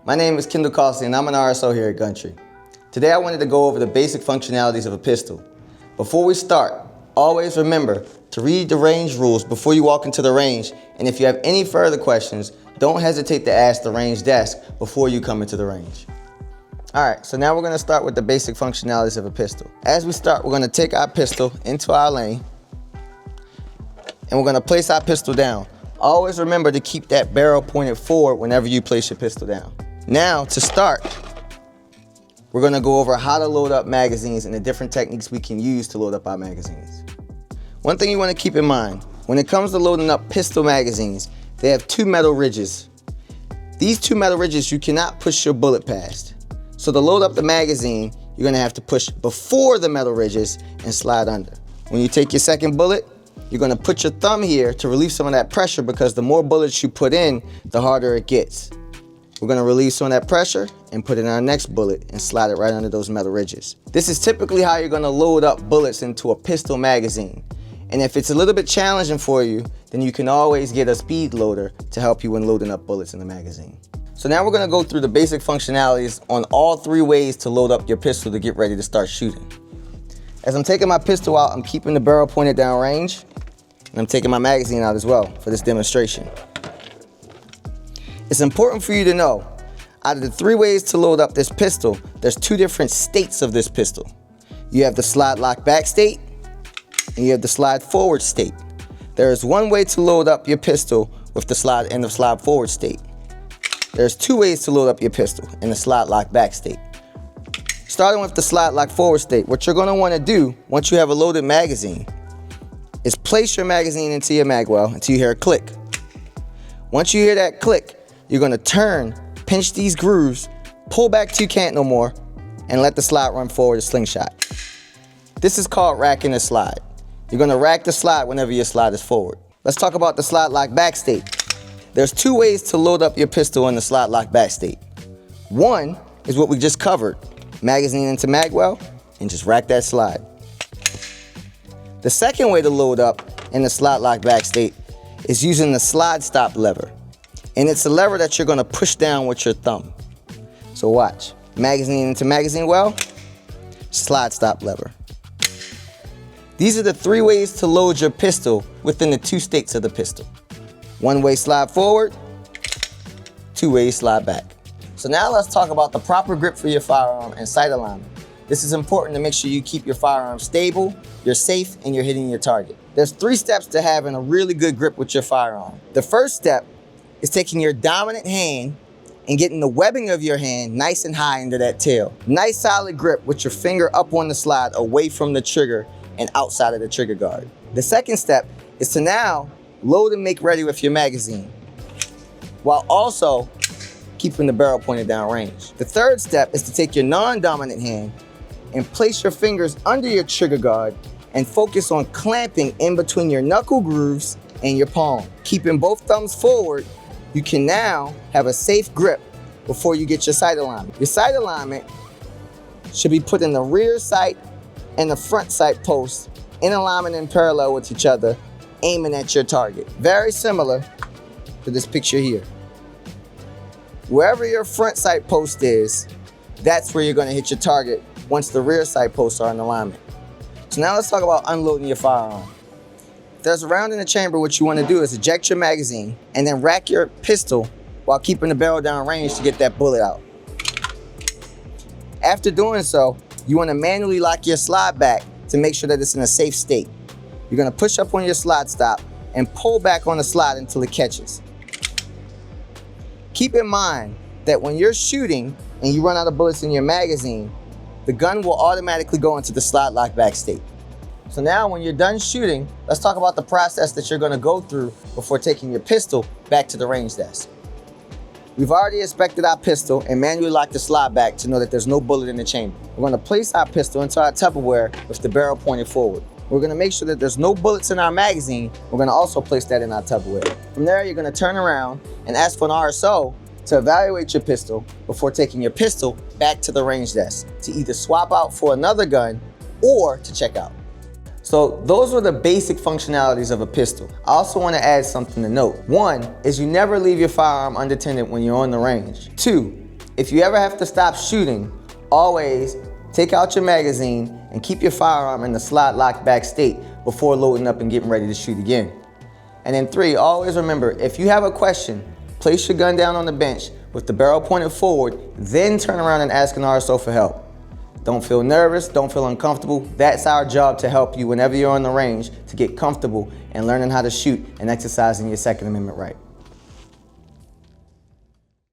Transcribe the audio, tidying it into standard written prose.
My name is Kendell and I'm an RSO here at GUNTRY. Today I wanted to go over the basic functionalities of a pistol. Before we start, always remember to read the range rules before you walk into the range, and if you have any further questions, don't hesitate to ask the range desk before you come into the range. Alright, so now we're going to start with the basic functionalities of a pistol. As we start, we're going to take our pistol into our lane, and we're going to place our pistol down. Always remember to keep that barrel pointed forward whenever you place your pistol down. Now, to start, we're going to go over how to load up magazines and the different techniques we can use to load up our magazines. One thing you want to keep in mind, when it comes to loading up pistol magazines, they have two metal ridges. These two metal ridges you cannot push your bullet past. So to load up the magazine, you're going to have to push before the metal ridges and slide under. When you take your second bullet, you're going to put your thumb here to relieve some of that pressure, because the more bullets you put in, the harder it gets. We're going to relieve some of that pressure and put it in our next bullet and slide it right under those metal ridges. This is typically how you're going to load up bullets into a pistol magazine. And if it's a little bit challenging for you, then you can always get a speed loader to help you when loading up bullets in the magazine. So now we're going to go through the basic functionalities on all three ways to load up your pistol to get ready to start shooting. As I'm taking my pistol out, I'm keeping the barrel pointed down range, and I'm taking my magazine out as well for this demonstration. It's important for you to know, out of the three ways to load up this pistol, there's two different states of this pistol. You have the slide lock back state, and you have the slide forward state. There is one way to load up your pistol with the slide in the slide forward state. There's two ways to load up your pistol in the slide lock back state. Starting with the slide lock forward state, what you're going to want to do once you have a loaded magazine is place your magazine into your mag well until you hear a click. Once you hear that click, you're going to turn, pinch these grooves, pull back till you can't no more, and let the slide run forward a slingshot. This is called racking the slide. You're going to rack the slide whenever your slide is forward. Let's talk about the slide lock back state. There's two ways to load up your pistol in the slide lock back state. One is what we just covered, magazine into mag well, and just rack that slide. The second way to load up in the slide lock back state is using the slide stop lever. And it's a lever that you're going to push down with your thumb. So watch, magazine into magazine well, slide stop lever. These are the three ways to load your pistol within the two states of the pistol. One way slide forward, two ways slide back. So now let's talk about the proper grip for your firearm and sight alignment. This is important to make sure you keep your firearm stable, you're safe, and you're hitting your target. There's three steps to having a really good grip with your firearm. The first step is taking your dominant hand and getting the webbing of your hand nice and high into that tail. Nice solid grip with your finger up on the slide away from the trigger and outside of the trigger guard. The second step is to now load and make ready with your magazine, while also keeping the barrel pointed down range. The third step is to take your non-dominant hand and place your fingers under your trigger guard and focus on clamping in between your knuckle grooves and your palm. Keeping both thumbs forward, you can now have a safe grip before you get your sight alignment. Your sight alignment should be put in the rear sight and the front sight posts in alignment and parallel with each other, aiming at your target. Very similar to this picture here. Wherever your front sight post is, that's where you're going to hit your target once the rear sight posts are in alignment. So now let's talk about unloading your firearm. If there's a round in the chamber, what you want to do is eject your magazine and then rack your pistol while keeping the barrel down range to get that bullet out. After doing so, you want to manually lock your slide back to make sure that it's in a safe state. You're going to push up on your slide stop and pull back on the slide until it catches. Keep in mind that when you're shooting and you run out of bullets in your magazine, the gun will automatically go into the slide lock back state. So now when you're done shooting, let's talk about the process that you're going to go through before taking your pistol back to the range desk. We've already inspected our pistol and manually locked the slide back to know that there's no bullet in the chamber. We're going to place our pistol into our Tupperware with the barrel pointed forward. We're going to make sure that there's no bullets in our magazine. We're going to also place that in our Tupperware. From there, you're going to turn around and ask for an RSO to evaluate your pistol before taking your pistol back to the range desk to either swap out for another gun or to check out. So those are the basic functionalities of a pistol. I also want to add something to note. One is you never leave your firearm unattended when you're on the range. Two, If you ever have to stop shooting, always take out your magazine and keep your firearm in the slide lock back state before loading up and getting ready to shoot again. And then 3, always remember, if you have a question, place your gun down on the bench with the barrel pointed forward, then turn around and ask an RSO for help. Don't feel nervous, don't feel uncomfortable. That's our job, to help you whenever you're on the range to get comfortable and learning how to shoot and exercising your Second Amendment right.